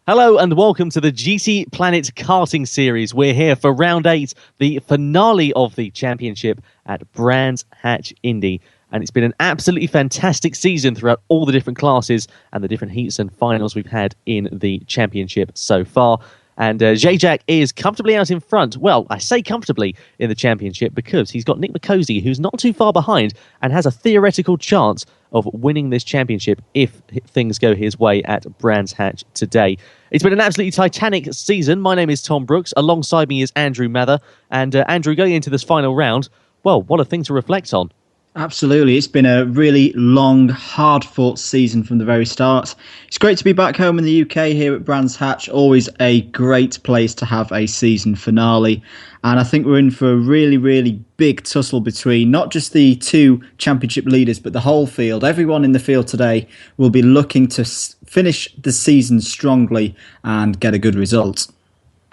Hello and welcome to the GTPlanet Karting series. We're here for round 8, the finale of the championship at Brands Hatch Indy. And it's been an absolutely fantastic season throughout all the different classes and the different heats and finals we've had in the championship so far. And Zajac is comfortably out in front. Well, I say comfortably in the championship because he's got Nick McCosey, who's not too far behind and has a theoretical chance of winning this championship if things go his way at Brands Hatch today. It's been an absolutely titanic season. My name is Tom Brooks. Alongside me is Andrew Mather. And Andrew, going into this final round, well, what a thing to reflect on. Absolutely. It's been a really long, hard-fought season from the very start. It's great to be back home in the UK here at Brands Hatch. Always a great place to have a season finale. And I think we're in for a really, really big tussle between not just the two championship leaders, but the whole field. Everyone in the field today will be looking to finish the season strongly and get a good result.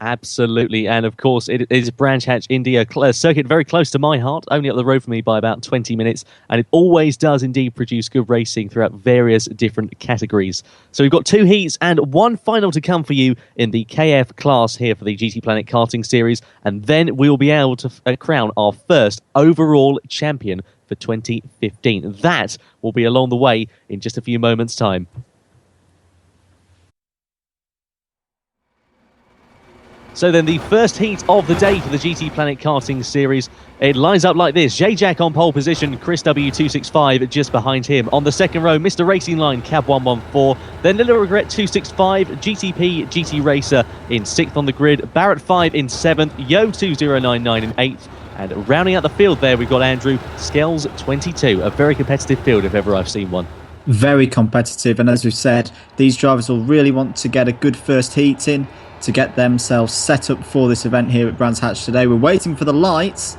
Absolutely, and of course it is Brands Hatch Indy, a circuit very close to my heart, only up the road from me by about 20 minutes, and it always does indeed produce good racing throughout various different categories. So we've got 2 heats and 1 final to come for you in the KF class here for the GTPlanet Karting Series, and then we'll be able to crown our first overall champion for 2015. That will be along the way in just a few moments' time. So then the first heat of the day for the GTPlanet Karting Series, it lines up like this. Zajac on pole position, Chris W265 just behind him. On the second row, Mr. Racing Line, Cab 114. Then Little Regret 265, GTP GT Racer in 6th on the grid. Barrett 5 in 7th, Yo 2099 in 8th. And rounding out the field there, we've got Andrew, Skells 22. A very competitive field if ever I've seen one. Very competitive, and as we've said, these drivers will really want to get a good first heat in to get themselves set up for this event here at Brands Hatch today. We're waiting for the lights,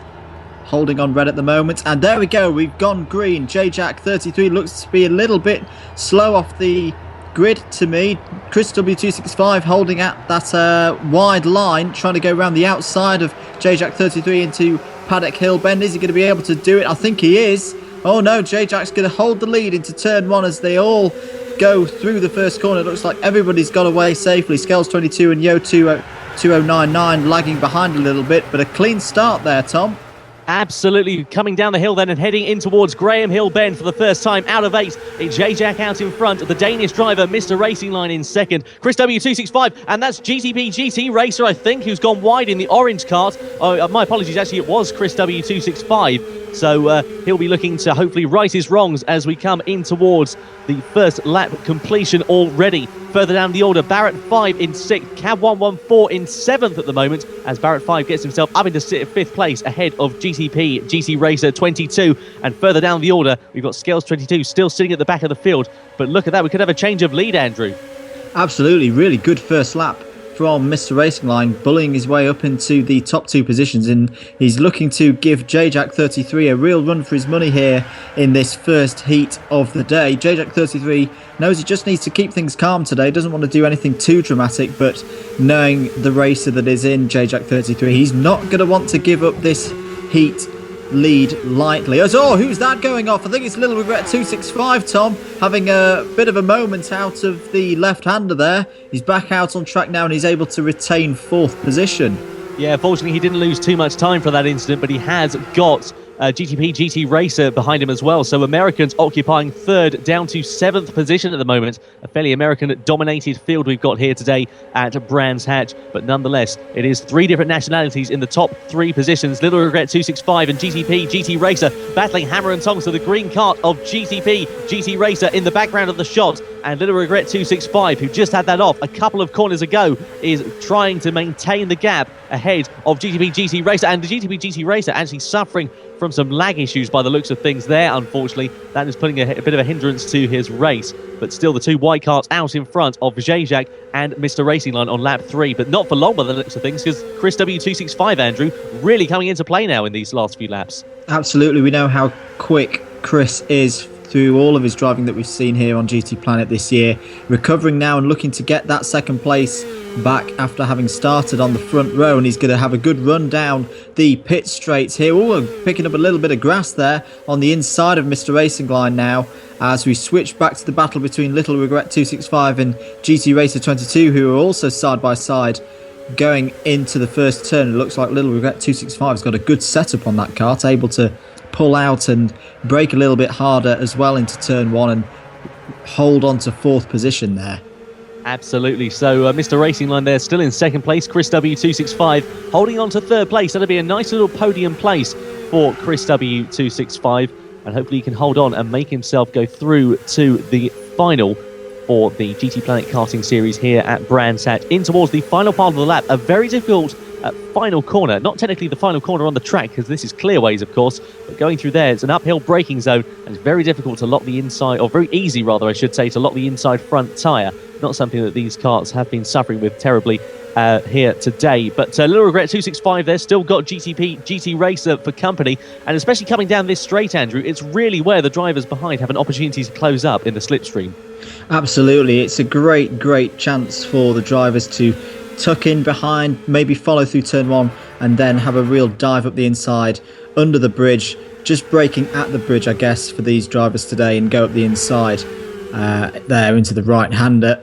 holding on red at the moment, and there we go, we've gone green. Zajac 33 looks to be a little bit slow off the grid to me. Chris W265 holding at that wide line, trying to go around the outside of Zajac 33 into Paddock Hill Bend. Is he going to be able to do it? I think he is. Oh no, Zajac's going to hold the lead into turn 1 as they all go through the first corner. It looks like everybody's got away safely. Skells 22 and Yo 2099 lagging behind a little bit, but a clean start there, Tom. Absolutely, coming down the hill then and heading in towards Graham Hill Bend for the first time out of 8. It's Zajac out in front, the Danish driver, Mr. Racing Line in 2nd. Chris W265, and that's GTP GT Racer, I think, who's gone wide in the orange cart. Oh, my apologies, actually it was Chris W265. So he'll be looking to hopefully right his wrongs as we come in towards the first lap completion already. Further down the order, Barrett 5 in 6th, Cab 114 in 7th at the moment, as Barrett 5 gets himself up into 5th place ahead of GTP GT Racer 22. And further down the order, we've got Scales 22 still sitting at the back of the field. But look at that, we could have a change of lead, Andrew. Absolutely, really good first lap from Mr. Racing Line, bullying his way up into the top 2 positions, and he's looking to give Zajac 33 a real run for his money here in this first heat of the day. Zajac 33 knows he just needs to keep things calm today, doesn't want to do anything too dramatic, but knowing the racer that is in Zajac 33, he's not going to want to give up this heat lead lightly. Oh, who's that going off? I think it's Little Regret 265, Tom, having a bit of a moment out of the left-hander there. He's back out on track now and he's able to retain 4th position. Yeah, fortunately he didn't lose too much time for that incident, but he has got GTP GT Racer behind him as well. So Americans occupying 3rd down to 7th position at the moment. A fairly American-dominated field we've got here today at Brands Hatch. But nonetheless, it is 3 different nationalities in the top 3 positions. Little Regret 265 and GTP GT Racer battling hammer and tongs to the green cart of GTP GT Racer in the background of the shot. And Little Regret 265, who just had that off a couple of corners ago, is trying to maintain the gap ahead of GTP GT Racer. And the GTP GT Racer actually suffering from some lag issues by the looks of things there, unfortunately. That is putting a bit of a hindrance to his race. But still, the 2 white carts out in front of Zajac and Mr. Racing Line on lap 3. But not for long by the looks of things, because Chris W265, Andrew, really coming into play now in these last few laps. Absolutely. We know how quick Chris is through all of his driving that we've seen here on GT Planet this year. Recovering now and looking to get that second place back after having started on the front row, and he's going to have a good run down the pit straights here. Oh, picking up a little bit of grass there on the inside of Mr. Racing Line now, as we switch back to the battle between Little Regret 265 and GT Racer 22, who are also side by side going into the first turn. It looks like Little Regret 265 has got a good setup on that kart, able to pull out and brake a little bit harder as well into turn one and hold on to fourth position there. Absolutely. So Mr. Racing Line there still in second place. Chris W265 holding on to third place. That'll be a nice little podium place for Chris W265, and hopefully he can hold on and make himself go through to the final for the GTPlanet Karting Series here at Brands Hatch, in towards the final part of the lap. A very difficult final corner, not technically the final corner on the track, because this is clearways, of course, but going through there, it's an uphill braking zone, and it's very difficult to lock the inside, or very easy rather I should say, to lock the inside front tyre. Not something that these karts have been suffering with terribly here today. But Little Regret 265 there, still got GT Racer for company, and especially coming down this straight, Andrew, it's really where the drivers behind have an opportunity to close up in the slipstream. Absolutely, it's a great chance for the drivers to tuck in behind, maybe follow through turn one, and then have a real dive up the inside under the bridge, just braking at the bridge, I guess, for these drivers today, and go up the inside there into the right-hander,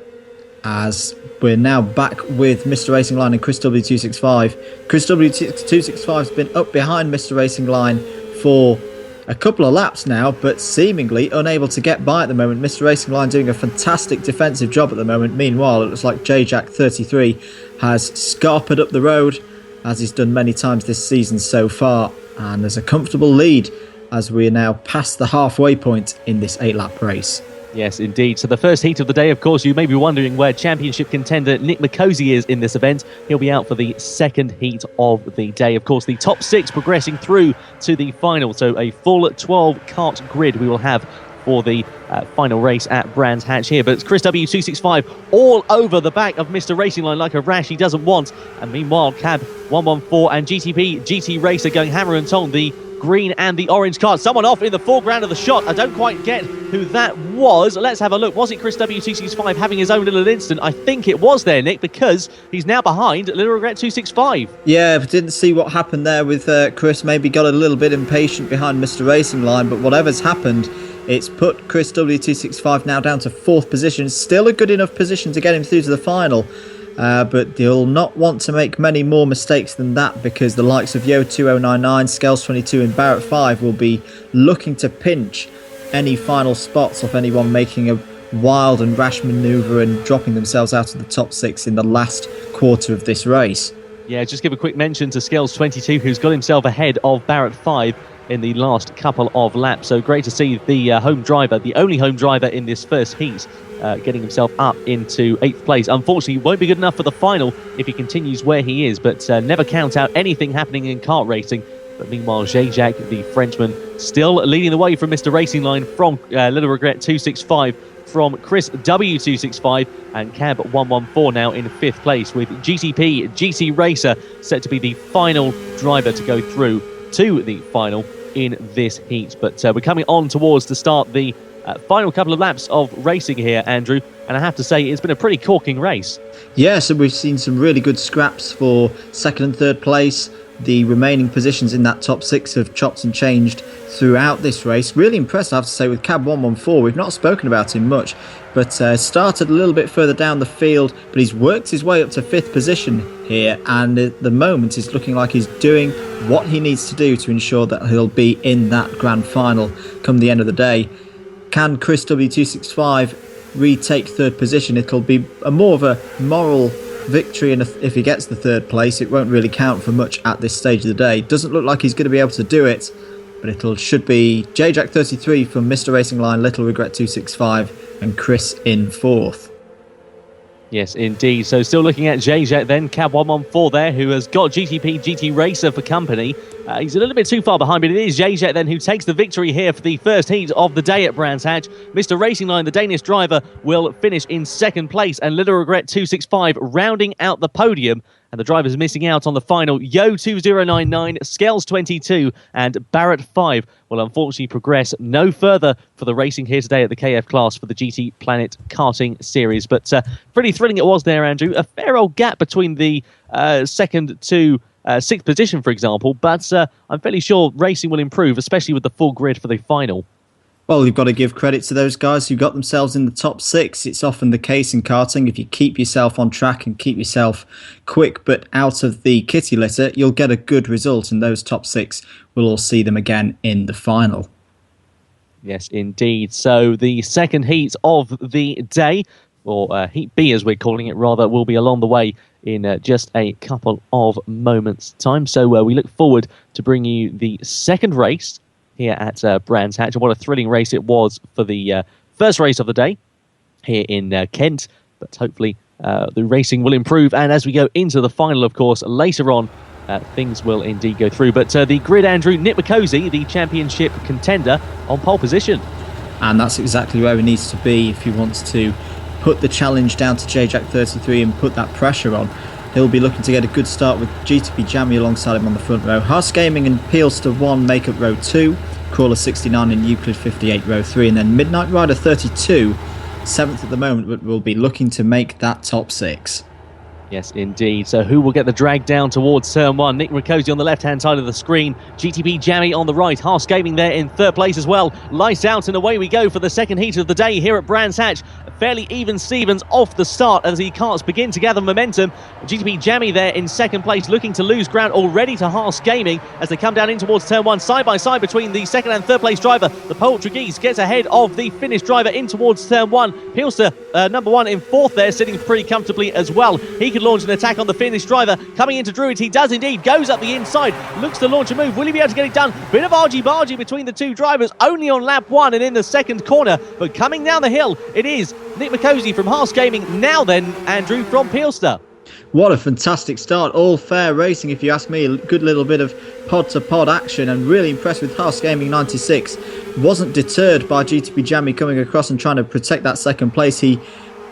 as we're now back with Mr. Racing Line and Chris W265. Chris W265 has been up behind Mr. Racing Line for a couple of laps now, but seemingly unable to get by at the moment. Mr. Racing Line doing a fantastic defensive job at the moment. Meanwhile, it looks like JJack33 has scarpered up the road, as he's done many times this season so far, and there's a comfortable lead as we are now past the halfway point in this 8-lap race. Yes, indeed. So the first heat of the day, of course, you may be wondering where championship contender Nick McCosey is in this event. He'll be out for the second heat of the day. Of course, the top 6 progressing through to the final. So a full 12 kart grid we will have for the final race at Brands Hatch here. But it's Chris W265 all over the back of Mr. Racing Line like a rash he doesn't want. And meanwhile, Cab 114 and GT Racer going hammer and tong, the green and the orange card. Someone off in the foreground of the shot. I don't quite get who that was. Let's have a look. Was it Chris W265 having his own little instant? I think it was there, Nick, because he's now behind Little Regret 265. Yeah, but didn't see what happened there with Chris. Maybe got a little bit impatient behind Mr. Racing Line, but whatever's happened, it's put Chris W265 now down to fourth position. Still a good enough position to get him through to the final. But you'll not want to make many more mistakes than that, because the likes of Yo2099, Scales22 and Barrett5 will be looking to pinch any final spots off anyone making a wild and rash manoeuvre and dropping themselves out of the top 6 in the last quarter of this race. Yeah, just give a quick mention to Scales22, who's got himself ahead of Barrett5 in the last couple of laps. So great to see the home driver, the only home driver in this first heat, getting himself up into 8th place. Unfortunately, won't be good enough for the final if he continues where he is, but never count out anything happening in kart racing. But meanwhile, JJack, the Frenchman, still leading the way from Mr. Racing Line, from Little Regret 265, from Chris W265, and Cab 114 now in 5th place, with GT Racer set to be the final driver to go through to the final in this heat. But we're coming on towards to start the final couple of laps of racing here, Andrew, and I have to say it's been a pretty corking race. Yeah, so we've seen some really good scraps for second and third place. The remaining positions in that top 6 have chopped and changed throughout this race. Really impressed, I have to say, with Cab 114. We've not spoken about him much, but started a little bit further down the field, but he's worked his way up to 5th position here, and at the moment he's looking like he's doing what he needs to do to ensure that he'll be in that grand final come the end of the day. Can Chris W265 retake 3rd position? It'll be more of a moral victory, and if he gets the 3rd place, it won't really count for much at this stage of the day. Doesn't look like he's going to be able to do it, but should be JJack33 from Mr. Racing Line, Little Regret 265, and Chris in 4th. Yes, indeed. So still looking at JJack then, Cab 114 there, who has got GT Racer for company. He's a little bit too far behind, but it is JJ then who takes the victory here for the first heat of the day at Brands Hatch. Mr. Racing Line, the Danish driver, will finish in second place, and Little Regret 265 rounding out the podium. And the drivers missing out on the final, Yo 2099, Scales 22, and Barrett 5 will unfortunately progress no further for the racing here today at the KF class for the GTPlanet Karting series. But pretty thrilling it was there, Andrew. A fair old gap between the second to sixth position, for example. But I'm fairly sure racing will improve, especially with the full grid for the final. Well, you've got to give credit to those guys who got themselves in the top 6. It's often the case in karting. If you keep yourself on track and keep yourself quick but out of the kitty litter, you'll get a good result. And those top 6, we'll all see them again in the final. Yes, indeed. So the second heat of the day, or Heat B as we're calling it rather, will be along the way in just a couple of moments' time. So we look forward to bringing you the second race here at Brands Hatch. And what a thrilling race it was for the first race of the day here in Kent. But hopefully the racing will improve. And as we go into the final, of course, later on, things will indeed go through. But the grid, Andrew, Nick McCosey, the championship contender, on pole position. And that's exactly where he needs to be if he wants to put the challenge down to JJack33 and put that pressure on. He'll be looking to get a good start with GTP Jammy alongside him on the front row. Haas Gaming and Peelster 1 make up row 2. Crawler 69 and Euclid 58 row 3. And then Midnight Rider 32, 7th at the moment, but will be looking to make that top 6. Yes, indeed. So who will get the drag down towards turn 1? Nick Riccozzi on the left-hand side of the screen. GTP Jammy on the right. Haas Gaming there in third place as well. Lights out and away we go for the second heat of the day here at Brands Hatch. Fairly even Stevens off the start as the karts begin to gather momentum. GTP Jammy there in second place, looking to lose ground already to Haas Gaming as they come down in towards turn 1. Side by side between the second and third place driver. The Portuguese gets ahead of the Finnish driver in towards turn 1. Pilster, number 1 in fourth there, sitting pretty comfortably as well. He could launch an attack on the Finnish driver. Coming into Druids, he does indeed. Goes up the inside, looks to launch a move. Will he be able to get it done? Bit of argy-bargy between the two drivers, only on lap 1 and in the second corner. But coming down the hill, it is Nick McCosey from Haas Gaming. Now then, Andrew from Peelster. What a fantastic start. All fair racing, if you ask me. A good little bit of pod-to-pod action, and really impressed with Haas Gaming 96. Wasn't deterred by GTP Jammy coming across and trying to protect that second place. He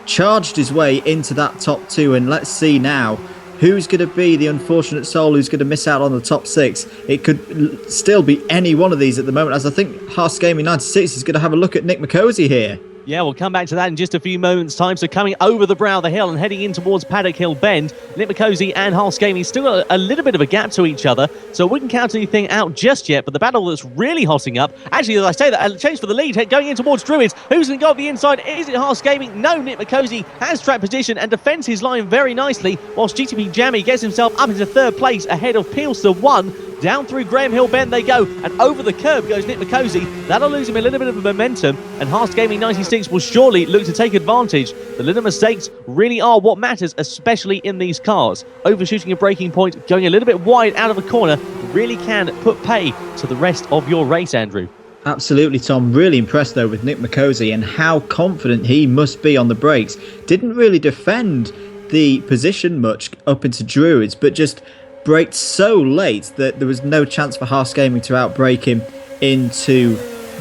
charged his way into that top 2, and let's see now who's going to be the unfortunate soul who's going to miss out on the top 6. It could still be any one of these at the moment, as I think Haas Gaming 96 is going to have a look at Nick McCosey here. Yeah, we'll come back to that in just a few moments' time. So coming over the brow of the hill and heading in towards Paddock Hill Bend, Nick McCosey and Haas Gaming still got a little bit of a gap to each other, so I wouldn't count anything out just yet. But the battle that's really hotting up, actually, as I say that, a change for the lead, going in towards Druids. Who's going to go up the inside? Is it Haas Gaming? No, Nick McCosey has track position and defends his line very nicely, whilst GTP Jammy gets himself up into third place ahead of Peelster 1. Down through Graham Hill Bend they go, and over the curb goes Nick McCosey. That'll lose him a little bit of momentum, and Haas Gaming 96 will surely look to take advantage. The little mistakes really are what matters, especially in these cars. Overshooting a braking point, going a little bit wide out of a corner, really can put pay to the rest of your race, Andrew. Absolutely, Tom. Really impressed, though, with Nick McCosey and how confident he must be on the brakes. Didn't really defend the position much up into Druids, but just braked so late that there was no chance for Haas Gaming to outbrake him into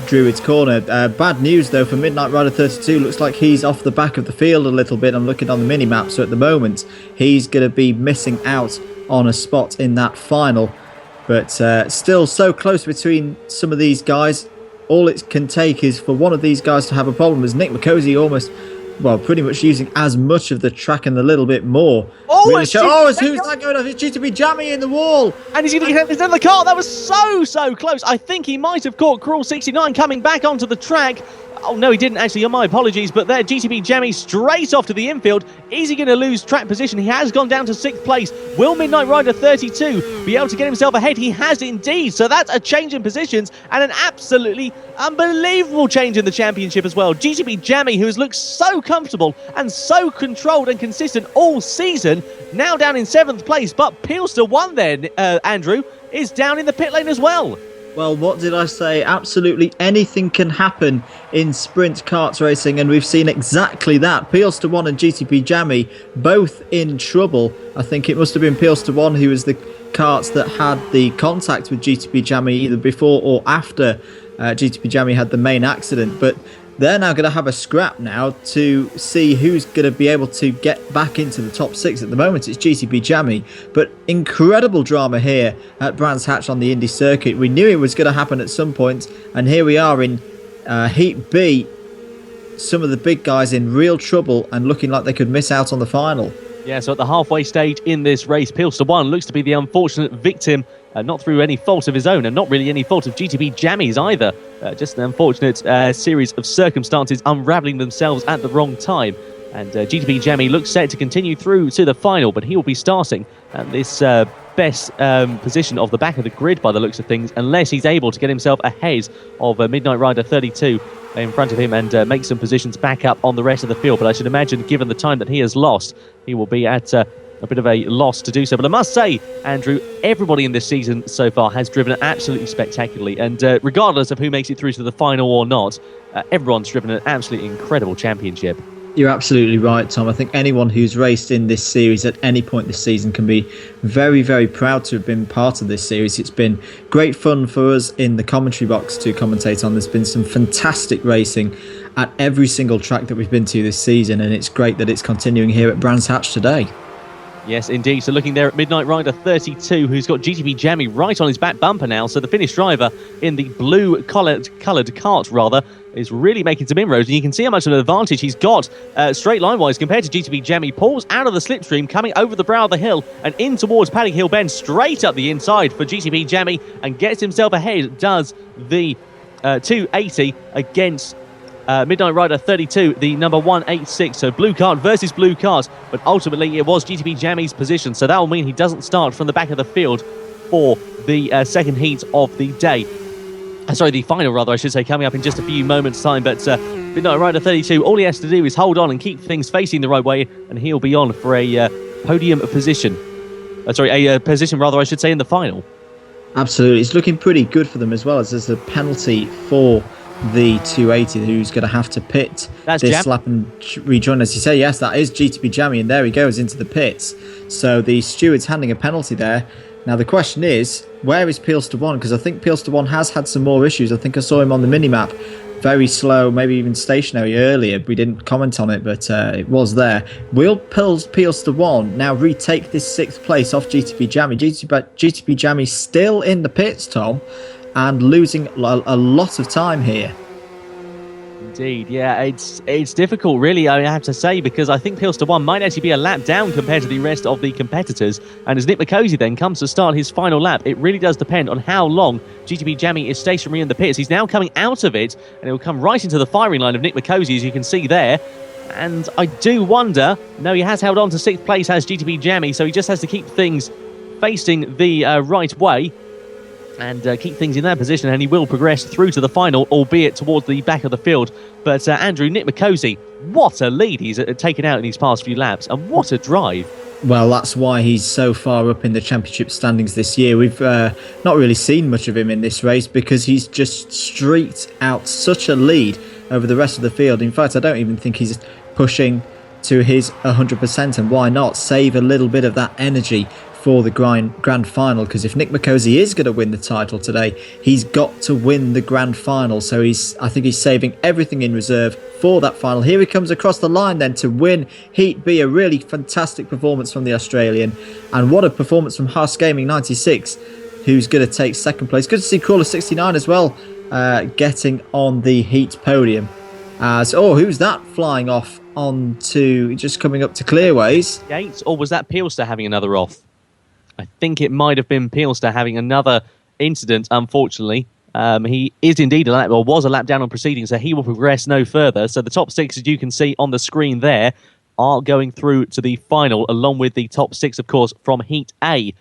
Druids corner. Bad news though for Midnight Rider 32. Looks like he's off the back of the field a little bit. I'm looking on the mini map, so at the moment he's going to be missing out on a spot in that final, but still so close between some of these guys. All it can take is for one of these guys to have a problem, as Nick McCosey almost, well, pretty much using as much of the track and a little bit more. Oh, really who's that going off? It's GTP Jammy in the wall. And he's going to get in the car. That was so close. I think he might have caught Cruel 69 coming back onto the track. Oh, no, he didn't actually. My apologies. But there, GTP Jammy straight off to the infield. Is he going to lose track position? He has gone down to 6th place. Will Midnight Rider 32 be able to get himself ahead? He has indeed. So that's a change in positions and an absolutely unbelievable change in the championship as well. GTP Jammy, who has looked so comfortable and so controlled and consistent all season, now down in 7th place. But Peelster 1 then, Andrew, is down in the pit lane as well. Well, what did I say? Absolutely anything can happen in sprint karts racing, and we've seen exactly that. Pielster 1 and GTP Jammy both in trouble. I think it must have been Pielster 1 who was the karts that had the contact with GTP Jammy either before or after GTP Jammy had the main accident. But they're now going to have a scrap now to see who's going to be able to get back into the top 6. At the moment, it's GTP Jammy, but incredible drama here at Brands Hatch on the Indy circuit. We knew it was going to happen at some point, and here we are in Heat B. Some of the big guys in real trouble and looking like they could miss out on the final. Yeah, so at the halfway stage in this race, Pielster 1 looks to be the unfortunate victim, not through any fault of his own and not really any fault of GTP Jammy's either. Just an unfortunate series of circumstances unravelling themselves at the wrong time. And GTP Jammy looks set to continue through to the final, but he will be starting at this best position of the back of the grid by the looks of things, unless he's able to get himself ahead of Midnight Rider 32 in front of him and make some positions back up on the rest of the field. But I should imagine, given the time that he has lost, he will be at a bit of a loss to do so. But I must say, Andrew, everybody in this season so far has driven absolutely spectacularly. And regardless of who makes it through to the final or not, everyone's driven an absolutely incredible championship. You're absolutely right, Tom. I think anyone who's raced in this series at any point this season can be very, very proud to have been part of this series. It's been great fun for us in the commentary box to commentate on. There's been some fantastic racing at every single track that we've been to this season, and it's great that it's continuing here at Brands Hatch today. Yes, indeed. So looking there at Midnight Rider 32, who's got GTP Jammy right on his back bumper now. So the Finnish driver in the blue-coloured kart, rather, is really making some inroads. And you can see how much of an advantage he's got straight line-wise compared to GTP Jammy. Pulls out of the slipstream, coming over the brow of the hill and in towards Paddock Hill Bend, straight up the inside for GTP Jammy, and gets himself ahead. Does the 280 against Midnight Rider 32, the number 186. So blue cart versus blue cart, but ultimately it was GTP Jammy's position, so that will mean he doesn't start from the back of the field for the second heat of the day. Sorry, the final, rather, I should say, coming up in just a few moments' time. But Midnight Rider 32, all he has to do is hold on and keep things facing the right way, and he'll be on for a podium position. A position, rather, I should say, in the final. Absolutely. It's looking pretty good for them as well, as there's a penalty for the 280 who's going to have to pit this lap and rejoin. As you say, yes, that is GTP Jammy, and there he goes into the pits. So the steward's handing a penalty there. Now the question is, where is Pielster 1? Because I think Pielster 1 has had some more issues. I think I saw him on the mini-map, very slow, maybe even stationary earlier. We didn't comment on it, but it was there. Will Pielster 1 now retake this 6th place off GTP Jammy? GTP Jammy still in the pits, Tom, and losing a lot of time here. Indeed, yeah, it's difficult, really, I have to say, because I think Pielster 1 might actually be a lap down compared to the rest of the competitors. And as Nick McCosey then comes to start his final lap, it really does depend on how long GTP Jammy is stationary in the pits. He's now coming out of it, and it will come right into the firing line of Nick McCosey, as you can see there. And I do wonder, no, he has held on to 6th place, has GTP Jammy, so he just has to keep things facing the right way and keep things in that position, and he will progress through to the final, albeit towards the back of the field. But Andrew, Nick McCosey, what a lead he's taken out in these past few laps, and what a drive. Well, that's why he's so far up in the championship standings this year. We've not really seen much of him in this race because he's just streaked out such a lead over the rest of the field. In fact, I don't even think he's pushing to his 100%, and why not save a little bit of that energy for the grand final, because if Nick McCosey is going to win the title today, he's got to win the grand final. So I think he's saving everything in reserve for that final. Here he comes across the line then to win Heat B. A really fantastic performance from the Australian, and what a performance from Haas Gaming 96, who's going to take 2nd place. Good to see Crawler 69 as well getting on the Heat podium. Who's that flying off onto, just coming up to clearways? Yates, or was that Pielster having another off? I think it might have been Pielster having another incident, unfortunately. He is indeed was a lap down on proceedings, so he will progress no further. So the top 6, as you can see on the screen there, are going through to the final, along with the top 6, of course, from Heat A.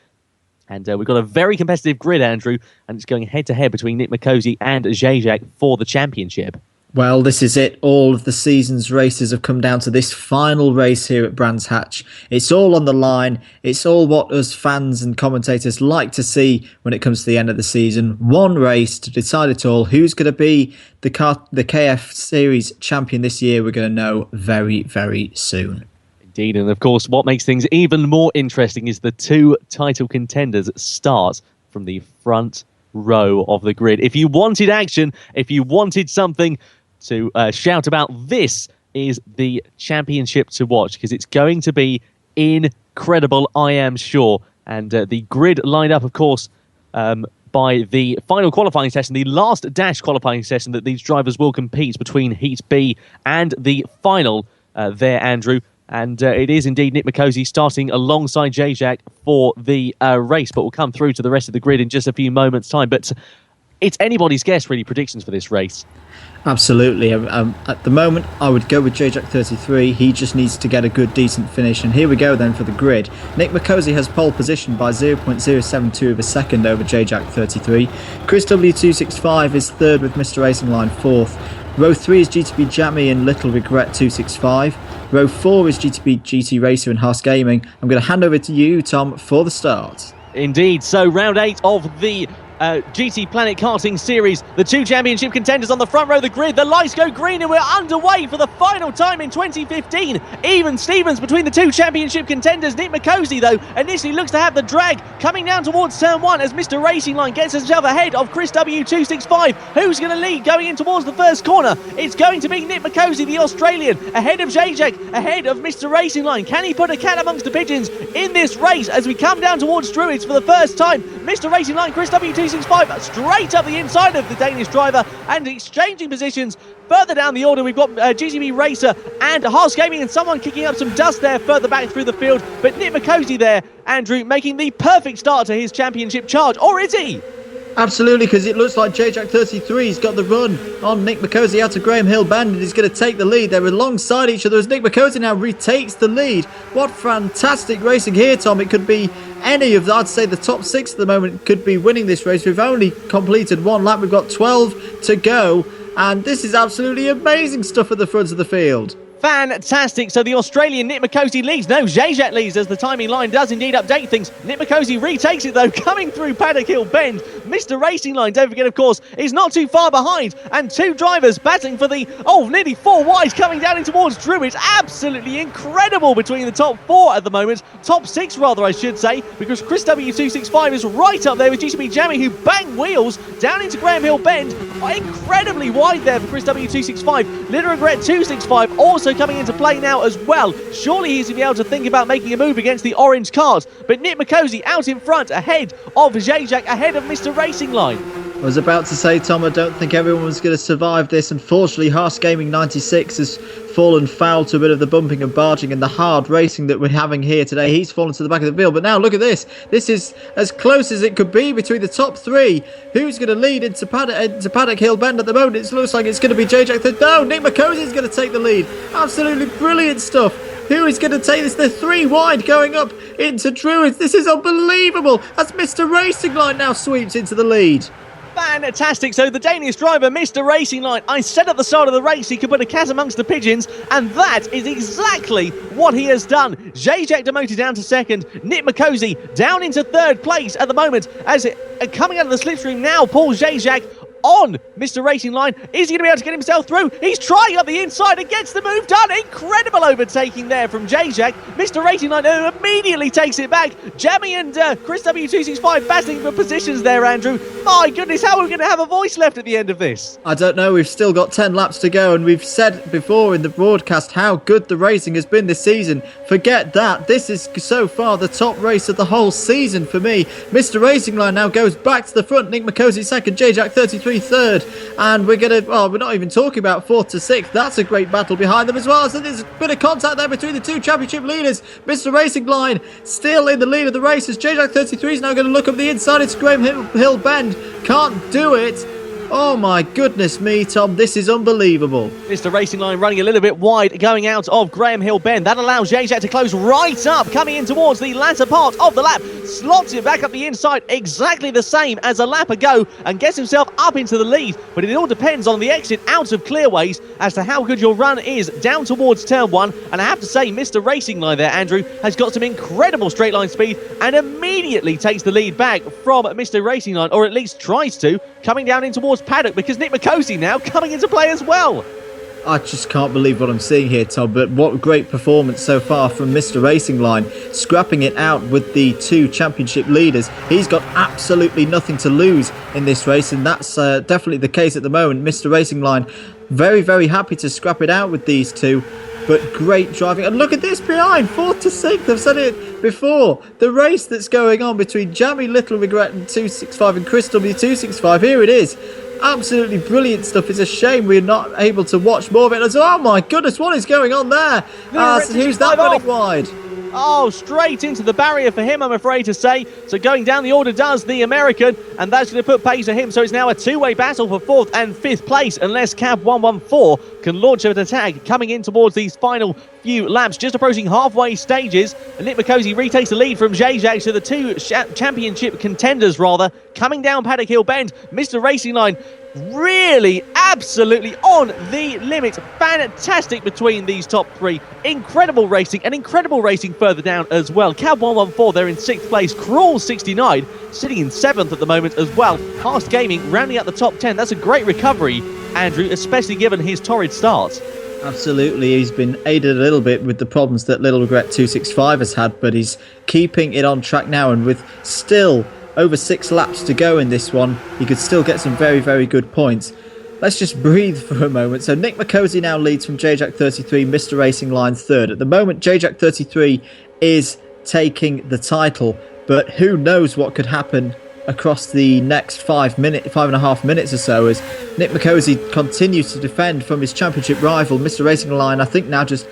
And we've got a very competitive grid, Andrew, and it's going head-to-head between Nick McCosey and Zajak for the championship. Well, this is it. All of the season's races have come down to this final race here at Brands Hatch. It's all on the line. It's all what us fans and commentators like to see when it comes to the end of the season. One race to decide it all. Who's going to be the KF Series champion this year? We're going to know very, very soon. Indeed, and of course, what makes things even more interesting is the two title contenders start from the front row of the grid. If you wanted action, if you wanted something to shout about, this is the championship to watch, because it's going to be incredible, I am sure. And the grid lined up, of course, by the final qualifying session, the last dash qualifying session that these drivers will compete between Heat B and the final there, Andrew. And it is indeed Nick Mikosi starting alongside Jajak for the race, but we'll come through to the rest of the grid in just a few moments' time. But it's anybody's guess, really, predictions for this race. Absolutely. At the moment, I would go with Jajak33. He just needs to get a good, decent finish. And here we go then for the grid. Nick Mikosi has pole position by 0.072 of a second over Jajak33. Chris W265 is third with Mr. Racing Line fourth. Row 3 is GTP Jammy and Little Regret 265. Row 4 is GTP GT Racer and Haas Gaming. I'm going to hand over to you, Tom, for the start. Indeed. So round 8 of the GTPlanet Karting Series. The two championship contenders on the front row of the grid. The lights go green and we're underway for the final time in 2015. Even Stevens between the two championship contenders. Nick Mikosi, though, initially looks to have the drag coming down towards turn 1 as Mr. Racing Line gets himself ahead of Chris W265. Who's going to lead going in towards the first corner? It's going to be Nick Mikosi, the Australian, ahead of Jajak, ahead of Mr. Racing Line. Can he put a cat amongst the pigeons in this race as we come down towards Druids for the first time? Mr. Racing Line, Chris W265 straight up the inside of the Danish driver and exchanging positions. Further down the order, we've got GTP Racer and Haas Gaming and someone kicking up some dust there further back through the field. But Nick Mikosi there, Andrew, making the perfect start to his championship charge. Or is he? Absolutely, because it looks like Jajak33's got the run on Nick Mikosi out to Graham Hill Bend and he's going to take the lead. They're alongside each other as Nick Mikosi now retakes the lead. What fantastic racing here, Tom. It could be any of, I'd say, the top 6 at the moment could be winning this race. We've only completed one lap. We've got 12 to go. And this is absolutely amazing stuff at the front of the field. Fantastic. So the Australian Nick Mikosi leads. No, Jajak leads as the timing line does indeed update things. Nick Mikosi retakes it, though, coming through Paddock Hill Bend. Mr. Racing Line, don't forget, of course, is not too far behind. And two drivers battling for the, nearly 4 wides coming down in towards Drew. It's absolutely incredible between the top 4 at the moment. Top 6, rather, I should say, because Chris W265 is right up there with GTP Jammy, who bang wheels down into Graham Hill Bend. Incredibly wide there for Chris W265. Little Regret 265 also coming into play now as well. Surely he's going to be able to think about making a move against the orange cars. But Nick Mikosi out in front, ahead of Jajak, ahead of Mr. Racing Line. I was about to say, Tom, I don't think everyone was going to survive this. Unfortunately, Haas Gaming 96 has fallen foul to a bit of the bumping and barging and the hard racing that we're having here today. He's fallen to the back of the field. But now look at this. This is as close as it could be between the top 3. Who's going to lead into Paddock Hill Bend at the moment? It looks like it's going to be Jajak. No, Nick Mikosi is going to take the lead. Absolutely brilliant stuff. Who is going to take this? They're 3 wide going up into Druids. This is unbelievable as Mr. Racing Line now sweeps into the lead. Fantastic. So the Danish driver, Mr. Racing Line, I said at the start of the race he could put a cat amongst the pigeons, and that is exactly what he has done. Jajak demoted down to second. Nick Mikosi down into third place at the moment as coming out of the slipstream now, Paul Jajak on Mr. Racing Line. Is he going to be able to get himself through? He's trying up the inside and gets the move done. Incredible overtaking there from Jajak. Mr. Racing Line immediately takes it back. Jammy and Chris W265 battling for positions there, Andrew. My goodness, how are we going to have a voice left at the end of this? I don't know. We've still got 10 laps to go, and we've said before in the broadcast how good the racing has been this season. Forget that. This is so far the top race of the whole season for me. Mr. Racing Line now goes back to the front. Nick Mikosi second, Jajak 33 third, and we're not even talking about 4th to 6th. That's a great battle behind them as well. So there's a bit of contact there between the two championship leaders. Mr. Racing Line still in the lead of the race as Jajak 33 is now going to look up the inside. It's Graham Hill Bend. Can't do it. Oh my goodness me, Tom, this is unbelievable. Mr. Racing Line running a little bit wide going out of Graham Hill Bend. That allows Jajak to close right up, coming in towards the latter part of the lap. slots it back up the inside, exactly the same as a lap ago, and gets himself up into the lead. But it all depends on the exit out of clearways as to how good your run is down towards turn one. And I have to say, Mr. Racing Line there, Andrew, has got some incredible straight line speed and immediately takes the lead back from Mr. Racing Line, or at least tries to, coming down in towards paddock, because Nick Mikosi now coming into play as well. I just can't believe what I'm seeing here, Tom, but what great performance so far from Mr. Racing Line, scrapping it out with the two championship leaders. He's got absolutely nothing to lose in this race, and that's definitely the case at the moment. Mr. Racing Line very, very happy to scrap it out with these two, but great driving. And look at this behind, 4th to 6th. I've said it before. The race that's going on between Jammy Little Regret and 265 and Chris W265, here it is. Absolutely brilliant stuff. It's a shame we're not able to watch more of it. Oh my goodness, what is going on there? Who's that running wide? Oh, straight into the barrier for him, I'm afraid to say. So going down the order does the American, and that's going to put pace to him. So it's now a two-way battle for 4th and 5th place, unless Cab 114 can launch an attack coming in towards these final few laps, just approaching halfway stages. And Nick Mikosi retakes the lead from Jajak to the two championship contenders, rather, coming down Paddock Hill Bend. Mr. Racing Line really absolutely on the limit. Fantastic between these top three. Incredible racing, and incredible racing further down as well. Cab 114, they're in 6th place. Crawl 69 sitting in 7th at the moment as well. Fast Gaming rounding out the top 10. That's a great recovery, Andrew, especially given his torrid start. Absolutely, he's been aided a little bit with the problems that Little Regret 265 has had, but he's keeping it on track now, and with still over 6 laps to go in this one, he could still get some very, very good points. Let's just breathe for a moment. So Nick Mikosi now leads from JJack 33, Mr. Racing Line 3rd. At the moment, JJack 33 is taking the title, but who knows what could happen across the next 5.5 minutes or so, as Nick Mikosi continues to defend from his championship rival, Mr. Racing Line, I think now just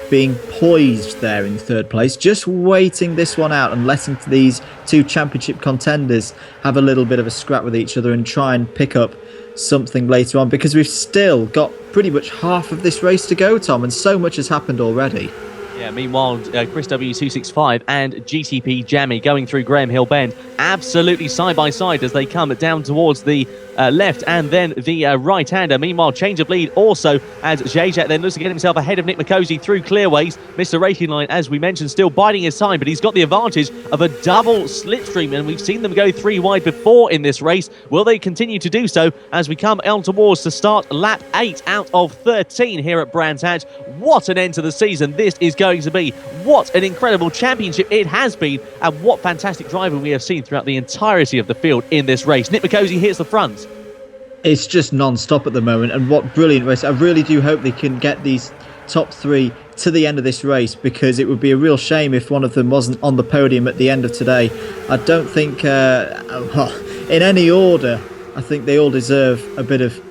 being poised there in 3rd place, just waiting this one out and letting these two championship contenders have a little bit of a scrap with each other and try and pick up something later on, because we've still got pretty much half of this race to go, Tom, and so much has happened already. Yeah, meanwhile, Chris W265 and GTP Jammy going through Graham Hill Bend absolutely side by side as they come down towards the left and then the right-hander. Meanwhile, change of lead also as Jajak then looks to get himself ahead of Nick Mikosi through clearways. Mr. Racing Line, as we mentioned, still biding his time, but he's got the advantage of a double slipstream, and we've seen them go 3 wide before in this race. Will they continue to do so as we come on towards to start lap 8 out of 13 here at Brands Hatch? What an end to the season this is going to be. What an incredible championship it has been, and what fantastic driving we have seen throughout the entirety of the field in this race. Nick Mikosi hits the front. It's just non-stop at the moment, and what brilliant race. I really do hope they can get these top 3 to the end of this race, because it would be a real shame if one of them wasn't on the podium at the end of today. I don't think in any order, I think they all deserve a bit of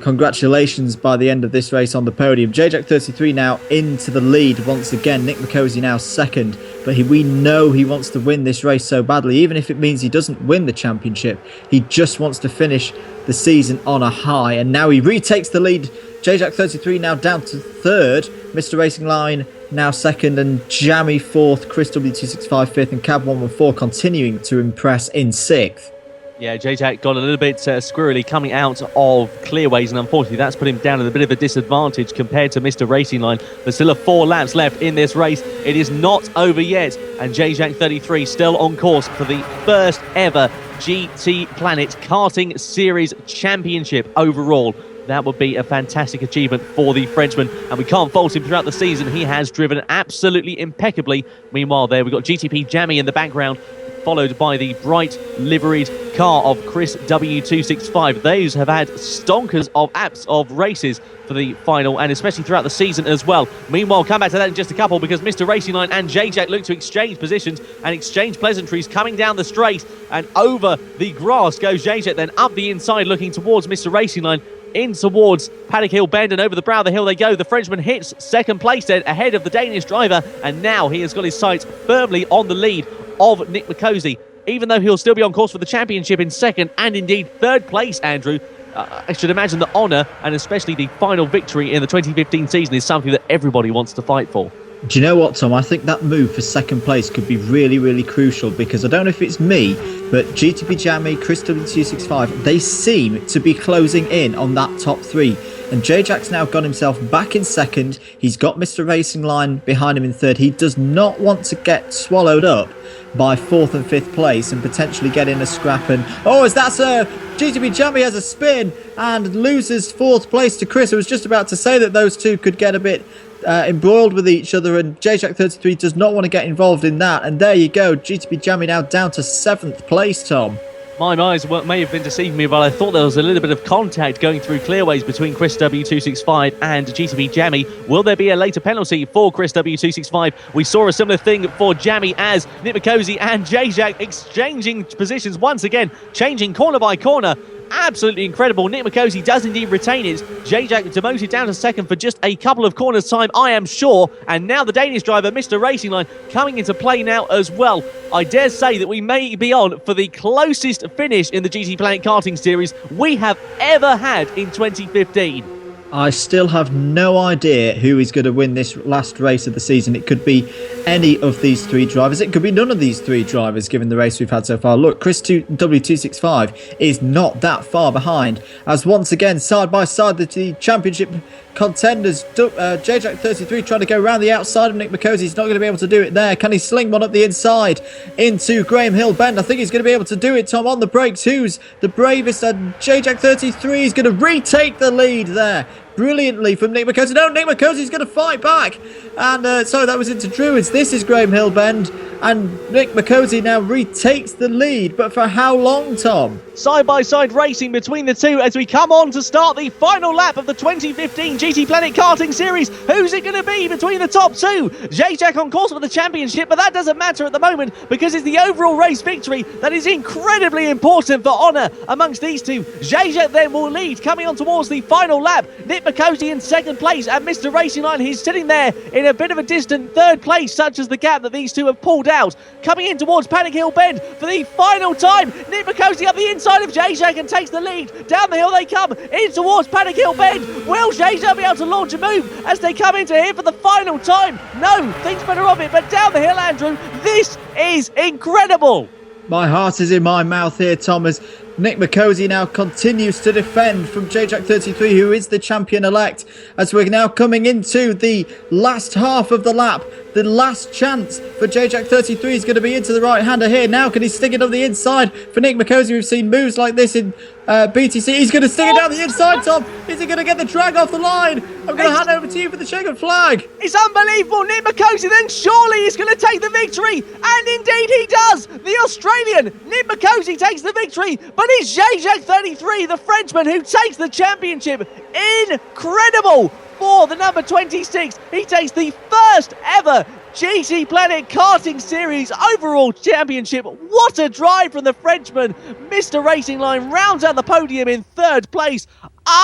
congratulations by the end of this race on the podium. JJack 33 now into the lead once again. Nick Mikosi now 2nd, but we know he wants to win this race so badly, even if it means he doesn't win the championship. He just wants to finish the season on a high, and now he retakes the lead. JJack 33 now down to 3rd, Mr. Racing Line now 2nd, and Jammy 4th, Chris W265 5th, and Cab 114 continuing to impress in 6th. Yeah, Jajak got a little bit squirrely coming out of clearways, and unfortunately that's put him down at a bit of a disadvantage compared to Mr. Racing Line. There's still 4 laps left in this race. It is not over yet, and Jajak 33 still on course for the first ever GTPlanet Karting Series Championship overall. That would be a fantastic achievement for the Frenchman, and we can't fault him throughout the season. He has driven absolutely impeccably. Meanwhile, there we've got GTP Jammy in the background, followed by the bright liveried car of Chris W265. Those have had stonkers of of races for the final, and especially throughout the season as well. Meanwhile, come back to that in just a couple, because Mr. Racing Line and Jajak look to exchange positions and exchange pleasantries coming down the straight, and over the grass goes Jajak, then up the inside looking towards Mr. Racing Line, in towards Paddock Hill Bend, and over the brow of the hill they go. The Frenchman hits 2nd place then ahead of the Danish driver, and now he has got his sights firmly on the lead of Nick Mikosi, even though he'll still be on course for the championship in 2nd and indeed 3rd place, Andrew. I should imagine the honour, and especially the final victory in the 2015 season, is something that everybody wants to fight for. Do you know what, Tom? I think that move for second place could be really, really crucial, because I don't know if it's me, but GTP Jammy, Chris W265, they seem to be closing in on that top three. And J-Jack's now got himself back in second. He's got Mr. Racing Line behind him in third. He does not want to get swallowed up by fourth and fifth place and potentially get in a scrap. And as that's GTP Jammy has a spin and loses fourth place to Chris. I was just about to say that those two could get a bit embroiled with each other, and JJack33 does not want to get involved in that. And there you go, GTP Jammy now down to 7th place, Tom. My eyes may have been deceiving me, but I thought there was a little bit of contact going through clearways between Chris W265 and GTP Jammy. Will there be a later penalty for Chris W265? We saw a similar thing for Jammy as Nick Mikosi and J-Jack exchanging positions once again, changing corner by corner. Absolutely incredible. Nick Mikosi does indeed retain it. J-Jack demoted down to second for just a couple of corners time, I am sure. And now the Danish driver, Mr. Racing Line, coming into play now as well. I dare say that we may be on for the closest finish in the GTPlanet Karting Series we have ever had in 2015. I still have no idea who is going to win this last race of the season. It could be any of these three drivers. It could be none of these three drivers, given the race we've had so far. Look, Chris W265 is not that far behind, as once again, side by side, the championship contenders. J-Jack33 trying to go around the outside of Nick Mikosi. He's not going to be able to do it there. Can he sling one up the inside into Graham Hill Bend? I think he's going to be able to do it, Tom, on the brakes. Who's the bravest? And J-Jack33 is going to retake the lead there. Brilliantly from Nick Mikosi. No, Nick Mikosi's going to fight back. And so that was into Druids. This is Graham Hill Bend. And Nick Mikosi now retakes the lead. But for how long, Tom? Side-by-side racing between the two as we come on to start the final lap of the 2015 GTPlanet Karting Series. Who's it going to be between the top two? J-Jack on course for the championship, but that doesn't matter at the moment because it's the overall race victory that is incredibly important for honour amongst these two. J-Jack then will lead coming on towards the final lap. Nick Mikosi in second place, and Mr. Racing Line, he's sitting there in a bit of a distant third place, such as the gap that these two have pulled out. Coming in towards Paddock Hill Bend for the final time. Nick Mikosi up the inside of J-Jack and takes the lead. Down the hill they come, in towards Paddock Hill Bend. Will J-Jack be able to launch a move as they come into here for the final time? No, thinks better of it, but down the hill, Andrew, this is incredible. My heart is in my mouth here, Thomas. Nick Mikosi now continues to defend from J-Jack33, who is the champion-elect, as we're now coming into the last half of the lap. The last chance for J-Jack33 is going to be into the right-hander here. Now, can he stick it on the inside for Nick Mikosi? We've seen moves like this in BTC. He's going to stick it down the inside, Tom. Is he going to get the drag off the line? I'm going to hand over to you for the checkered flag. It's unbelievable. Nick Mikosi then surely is going to take the victory. And indeed he does. The Australian, Nick Mikosi, takes the victory. But it's J-Jack33, the Frenchman, who takes the championship. Incredible. For the number 26, he takes the first ever GTPlanet Karting Series overall championship. What a drive from the Frenchman. Mr. Racing Line rounds out the podium in third place.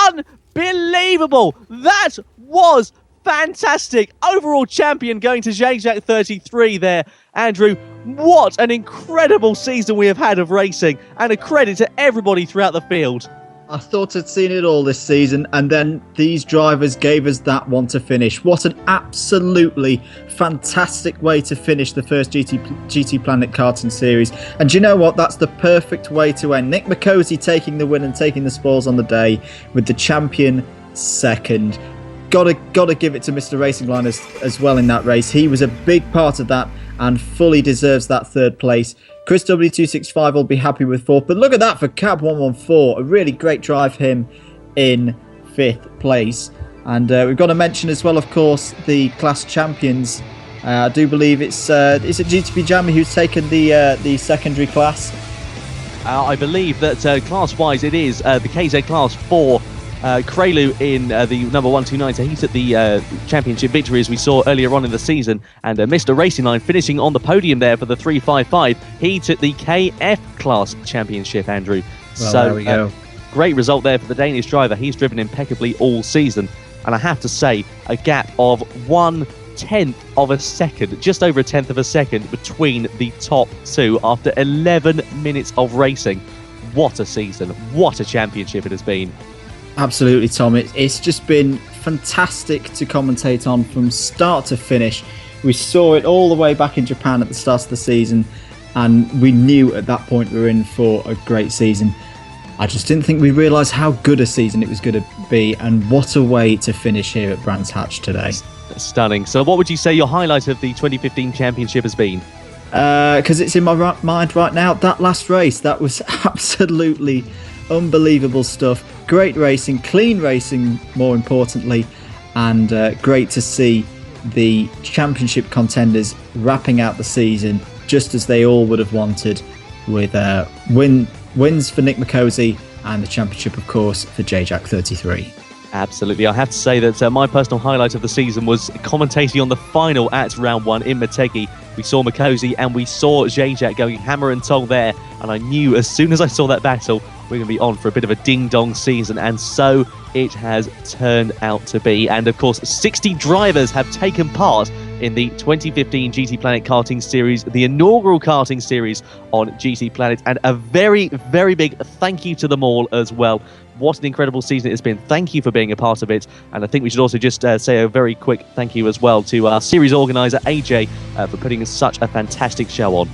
Unbelievable. That was fantastic. Overall champion going to J-Jack33 there. Andrew, what an incredible season we have had of racing, and a credit to everybody throughout the field. I thought I'd seen it all this season, and then these drivers gave us that one to finish. What an absolutely fantastic way to finish the first GTPlanet Karting Series. And do you know what? That's the perfect way to end. Nick Mikosi taking the win and taking the spoils on the day with the champion second. Gotta give it to Mr. Racing Line as well in that race. He was a big part of that and fully deserves that third place. Chris W265 will be happy with fourth, but look at that for Cab 114. A really great drive him in fifth place. And we've got to mention as well, of course, the class champions. I do believe it's GTP Jammy who's taken the secondary class. I believe that class-wise it is the KZ class for Krelu in the number 129, so he took the championship victory as we saw earlier on in the season, and Mr. Racing Line finishing on the podium there for the 355. He took the KF class championship, Andrew. Well, so there we go. Great result there for the Danish driver. He's driven impeccably all season, and I have to say, a gap of 1/10 of a second, just over a tenth of a second between the top two after 11 minutes of racing. What a season. What a championship it has been. Absolutely, Tom. It's just been fantastic to commentate on from start to finish. We saw it all the way back in Japan at the start of the season, and we knew at that point we were in for a great season. I just didn't think we realised how good a season it was going to be, and what a way to finish here at Brands Hatch today. Stunning. So what would you say your highlight of the 2015 championship has been? Because it's in my mind right now, that last race, that was absolutely unbelievable stuff. Great racing, clean racing more importantly, and great to see the championship contenders wrapping out the season just as they all would have wanted, with wins for Nick McCosey and the championship, of course, for JJack33. Absolutely. I have to say that my personal highlight of the season was commentating on the final at round 1 in Motegi. We saw McCosey and we saw JJack going hammer and tong there, and I knew as soon as I saw that battle we're going to be on for a bit of a ding-dong season, and so it has turned out to be. And of course 60 drivers have taken part in the 2015 GTPlanet Karting Series, the inaugural karting series on GTPlanet, and a very, very big thank you to them all as well. What an incredible season it has been. Thank you for being a part of it. And I think we should also just say a very quick thank you as well to our series organizer, AJ, for putting such a fantastic show on.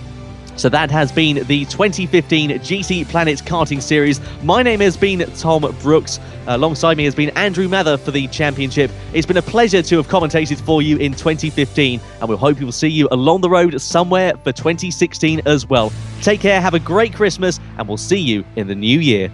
So that has been the 2015 GTPlanet Karting Series. My name has been Tom Brooks. Alongside me has been Andrew Mather for the championship. It's been a pleasure to have commentated for you in 2015, and we'll hope we will see you along the road somewhere for 2016 as well. Take care, have a great Christmas, and we'll see you in the new year.